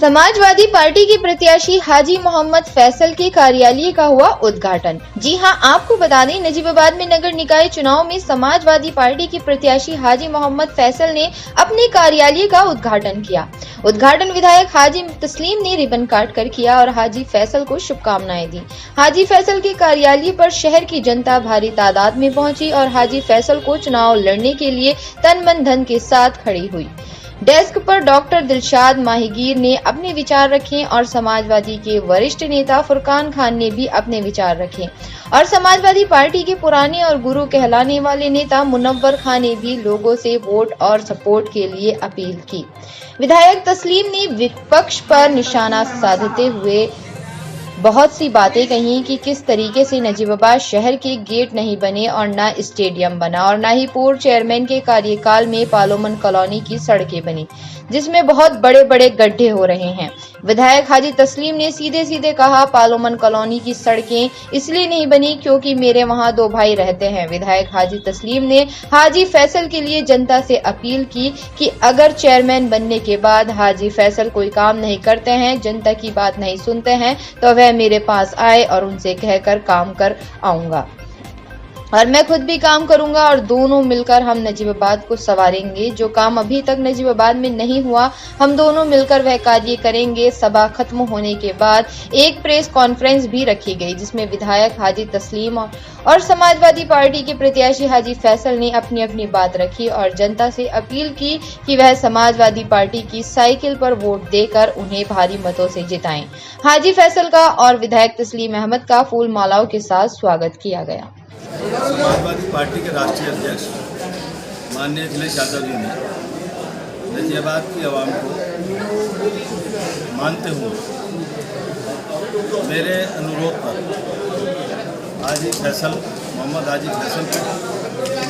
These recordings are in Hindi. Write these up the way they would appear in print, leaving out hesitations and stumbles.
समाजवादी पार्टी के प्रत्याशी हाजी मोहम्मद फैसल के कार्यालय का हुआ उद्घाटन। जी हां, आपको बता दें, नजीबाबाद में नगर निकाय चुनाव में समाजवादी पार्टी के प्रत्याशी हाजी मोहम्मद फैसल ने अपने कार्यालय का उद्घाटन किया। उद्घाटन विधायक हाजी तस्लीम ने रिबन काट कर किया और हाजी फैसल को शुभकामनाएं दी। हाजी फैसल के कार्यालय पर शहर की जनता भारी तादाद में पहुंची और हाजी फैसल को चुनाव लड़ने के लिए तन मन धन के साथ खड़ी हुई। डेस्क पर डॉक्टर दिलशाद माहीगीर ने अपने विचार रखे और समाजवादी के वरिष्ठ नेता फुरकान खान ने भी अपने विचार रखे और समाजवादी पार्टी के पुराने और गुरु कहलाने वाले नेता मुनव्वर खान ने भी लोगों से वोट और सपोर्ट के लिए अपील की। विधायक तस्लीम ने विपक्ष पर निशाना साधते हुए बहुत सी बातें कही कि किस तरीके से नजीबाबाद शहर के गेट नहीं बने और न स्टेडियम बना और न ही पूर्व चेयरमैन के कार्यकाल में पालोमन कॉलोनी की सड़कें बनी, जिसमें बहुत बड़े बड़े गड्ढे हो रहे हैं। विधायक हाजी तस्लीम ने सीधे सीधे कहा, पालोमन कॉलोनी की सड़कें इसलिए नहीं बनी क्योंकि मेरे वहां 2 भाई रहते हैं। विधायक हाजी तस्लीम ने हाजी फैसल के लिए जनता से अपील की कि अगर चेयरमैन बनने के बाद हाजी फैसल कोई काम नहीं करते हैं, जनता की बात नहीं सुनते हैं, तो वह मेरे पास आए और उनसे कहकर काम कर आऊंगा और मैं खुद भी काम करूंगा और दोनों मिलकर हम नजीबाबाद को संवारेंगे। जो काम अभी तक नजीबाबाद में नहीं हुआ, हम दोनों मिलकर वह कार्य करेंगे। सभा खत्म होने के बाद एक प्रेस कॉन्फ्रेंस भी रखी गई, जिसमें विधायक हाजी तस्लीम और समाजवादी पार्टी के प्रत्याशी हाजी फैसल ने अपनी अपनी बात रखी और जनता से अपील की कि वह समाजवादी पार्टी की साइकिल पर वोट देकर उन्हें भारी मतों से जिताएं। हाजी फैसल का और विधायक तस्लीम अहमद का फूल मालाओं के साथ स्वागत किया गया। समाजवादी पार्टी के राष्ट्रीय अध्यक्ष माननीय अखिलेश यादव जी ने नजीबाबाद की आवाम को मानते हुए मेरे अनुरोध पर हाजी फैसल मोहम्मद हाजी फैसल को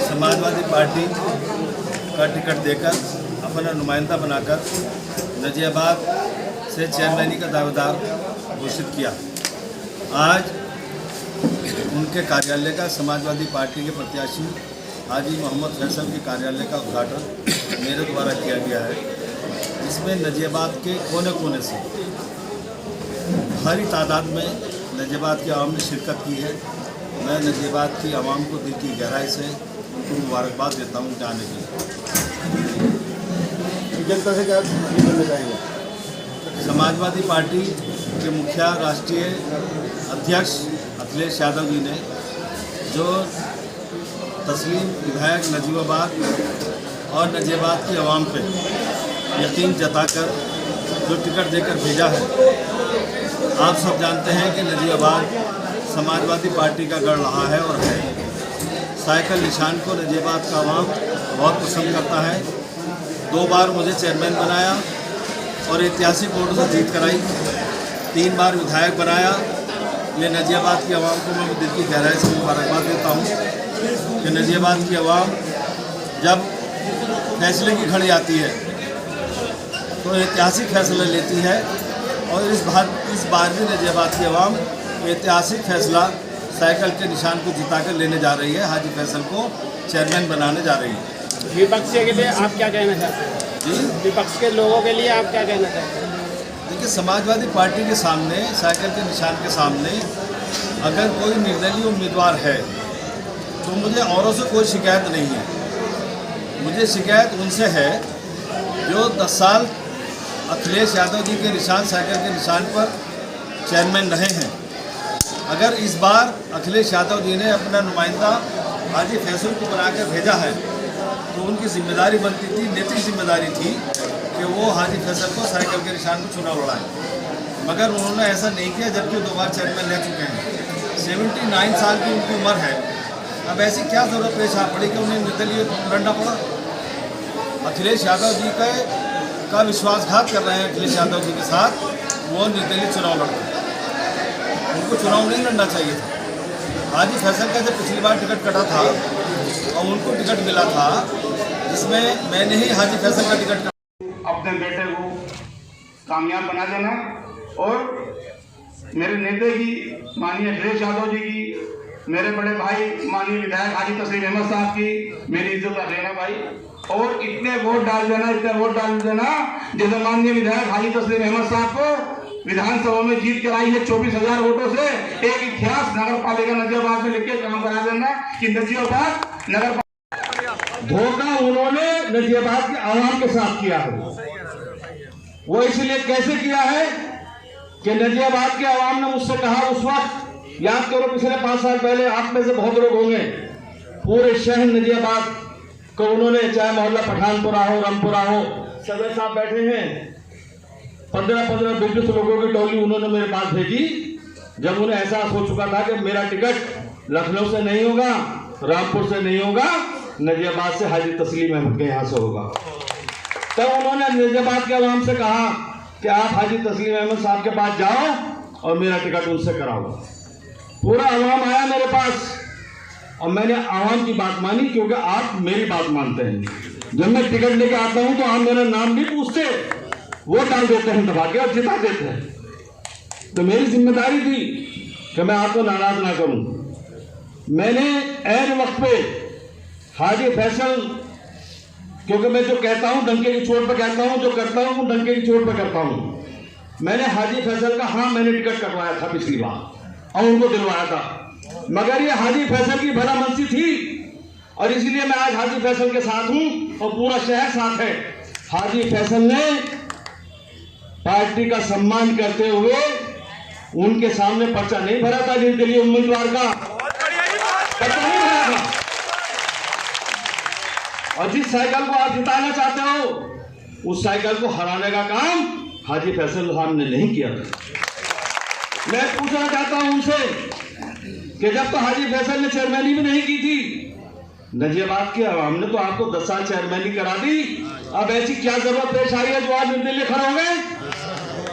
समाजवादी पार्टी का टिकट देकर अपना नुमाइंदा बनाकर नजीबाबाद से चेयरमैनी का दावेदार घोषित किया। आज उनके कार्यालय का, समाजवादी पार्टी के प्रत्याशी हाजी मोहम्मद फैसल के कार्यालय का उद्घाटन मेरे द्वारा किया गया है। इसमें नजीबाबाद के कोने कोने से भारी तादाद में नजीबाबाद की आवाम ने शिरकत की है। मैं नजीबाबाद की आवाम को दिल की गहराई से उनको मुबारकबाद देता हूँ जाने के लिए। जनता से क्या कहना चाहेंगे? समाजवादी पार्टी के मुखिया राष्ट्रीय अध्यक्ष अखिलेश यादव जी ने जो तस्लीम विधायक नजीबाबाद और नजीबाबाद की आवाम पे यकीन जताकर जो टिकट देकर भेजा है, आप सब जानते हैं कि नजीबाबाद समाजवादी पार्टी का गढ़ रहा है और है। साइकिल निशान को नजीबाबाद का आवाम बहुत पसंद करता है। 2 बार मुझे चेयरमैन बनाया और ऐतिहासिक वोटों से जीत कराई। 3 बार विधायक बनाया। ये नजीबाबाद की आवाम को मैं दिल की गहराई से मुबारकबाद देता हूँ कि नजीबाबाद की आवाम जब फैसले की घड़ी आती है तो ऐतिहासिक फैसला लेती है और इस बार भी नजीबाबाद की आवाम ऐतिहासिक फैसला साइकिल के निशान को जिताकर लेने जा रही है। हाजी फैसल को चेयरमैन बनाने जा रही है। विपक्ष के लिए आप क्या कहना चाहते हैं? जी, विपक्ष के लोगों के लिए आप क्या कहना चाहते हैं? देखिए, समाजवादी पार्टी के सामने, साइकिल के निशान के सामने अगर कोई निर्दलीय उम्मीदवार है तो मुझे औरों से कोई शिकायत नहीं है। मुझे शिकायत उनसे है जो 10 साल अखिलेश यादव जी के निशान, साइकिल के निशान पर चेयरमैन रहे हैं। अगर इस बार अखिलेश यादव जी ने अपना नुमाइंदा हाजी फैसल को बनाकर भेजा है तो उनकी जिम्मेदारी बनती थी, नैतिक जिम्मेदारी थी कि वो हाजी फैसल को साइकिल के निशान को चुनाव लड़ाएं। मगर उन्होंने ऐसा नहीं किया, जबकि 2 बार चेयरमैन रह चुके हैं। 79 साल की उनकी उम्र है। अब ऐसी क्या ज़रूरत पेश आ पड़ी कि उन्हें निर्दलीय लड़ना पड़ा? अखिलेश यादव जी का विश्वासघात कर रहे हैं अखिलेश यादव जी के साथ, वो निर्दलीय चुनाव लड़ते हैं। उनको चुनाव नहीं लड़ना चाहिए था। हाजी फैसल का जब पिछली बार टिकट कटा था और उनको टिकट मिला था जिसमें मैंने ही हाजी फैसल का टिकट अपने बेटे को कामयाब बना देना और मेरे नेता की माननीय अखिलेश यादव जी की, मेरे बड़े भाई माननीय विधायक हाजी तस्लीम अहमद साहब की मेरी इज्जत कर लेना भाई। और इतने वोट डाल देना जैसे माननीय विधायक हाजी तस्लीम अहमद साहब को विधानसभा में जीत कराई है 24,000 वोटों से। एक इतिहास नगर पालिका नजीबाबाद में लिख के काम करा देना कि नजीबाबाद नगर धोखा उन्होंने नजीबाबाद के आवाम के साथ किया है। वो इसलिए कैसे किया है कि नजीबाबाद के आवाम ने मुझसे कहा उस वक्त, याद करो पिछले 5 साल पहले, आप में से बहुत लोग होंगे, पूरे शहर नजीबाबाद को उन्होंने, चाहे मोहल्ला पठानपुरा हो, रामपुरा हो, सदर साहब बैठे हैं, 15-15 20 लोगों की टोली उन्होंने मेरे पास भेजी। जब उन्हें एहसास हो चुका था कि मेरा टिकट लखनऊ से नहीं होगा, रामपुर से नहीं होगा, नजीबाबाद से हाजी तस्लीम अहमद के यहाँ से होगा, तब उन्होंने नजीबाबाद के आवाम से कहा कि आप हाजी तस्लीम अहमद साहब के पास जाओ और मेरा टिकट उनसे कराओ। पूरा आवाम आया मेरे पास और मैंने आवाम की बात मानी, क्योंकि आप मेरी बात मानते हैं। जब मैं टिकट लेके आता हूं तो आप मेरा नाम नहीं पूछते, वोट डाल देते हैं दबा के और जिता देते हैं। तो मेरी जिम्मेदारी थी कि मैं आपको नाराज ना करूं। मैंने ऐन वक्त पे हाजी फैसल, क्योंकि मैं जो कहता हूं डंके की चोट पे कहता हूं, जो करता हूं डंके की चोट पे करता हूं। मैंने हाजी फैसल का, हाँ मैंने टिकट कटवाया था पिछली बार और उनको दिलवाया था, मगर ये हाजी फैसल की भलामनसी थी और इसलिए मैं आज हाजी फैसल के साथ हूं और पूरा शहर साथ है। हाजी फैसल ने पार्टी का सम्मान करते हुए उनके सामने पर्चा नहीं भरा था, निर्दलीय उम्मीदवार का पर्चा नहीं भरा था। और जिस साइकिल को आप जिताना चाहते हो उस साइकिल को हराने का काम हाजी फैसल साहब ने नहीं किया था। मैं पूछना चाहता हूं उनसे कि जब तो हाजी फैसल ने चेयरमैनी भी नहीं की थी, नजीबाबाद के आवाम ने तो आपको 10 साल चेयरमैनी करा दी, अब ऐसी क्या जरूरत पेश आई है जो आज निर्दलीय खड़े हो गए?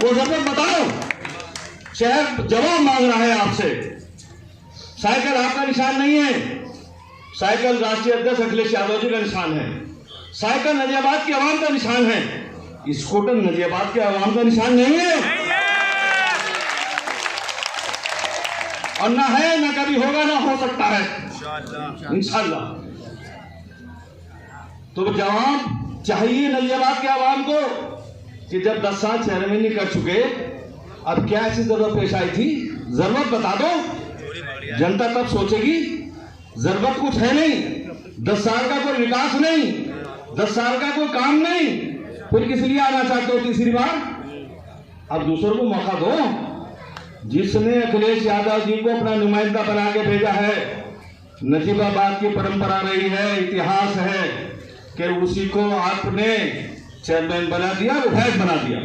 वो जरूरत बताओ। शहर जवाब मांग रहा है आपसे। साइकिल आपका निशान नहीं है, साइकिल राष्ट्रीय अध्यक्ष अखिलेश यादव जी का निशान है, साइकिल नजीबाबाद के आवाम का निशान है, स्कूटर नजीबाबाद के आवाम का निशान नहीं है और ना है, ना कभी होगा, ना हो सकता है इंशाअल्लाह। तो जवाब चाहिए नजीबाबाद के आवाम को कि जब 10 साल चेयरमैनी कर चुके, अब क्या ऐसी जरूरत पेश आई थी? जरूरत बता दो, जनता तब सोचेगी। जरूरत कुछ है नहीं, 10 साल का कोई विकास नहीं, 10 साल का कोई काम नहीं, फिर किस लिए आना चाहते हो तीसरी बार? अब दूसरों को मौका दो। जिसने अखिलेश यादव जी को अपना नुमाइंदा बना के भेजा है, नजीबाबाद की परंपरा रही है, इतिहास है कि उसी को आपने चेयरमैन बना दिया, विधायक बना दिया।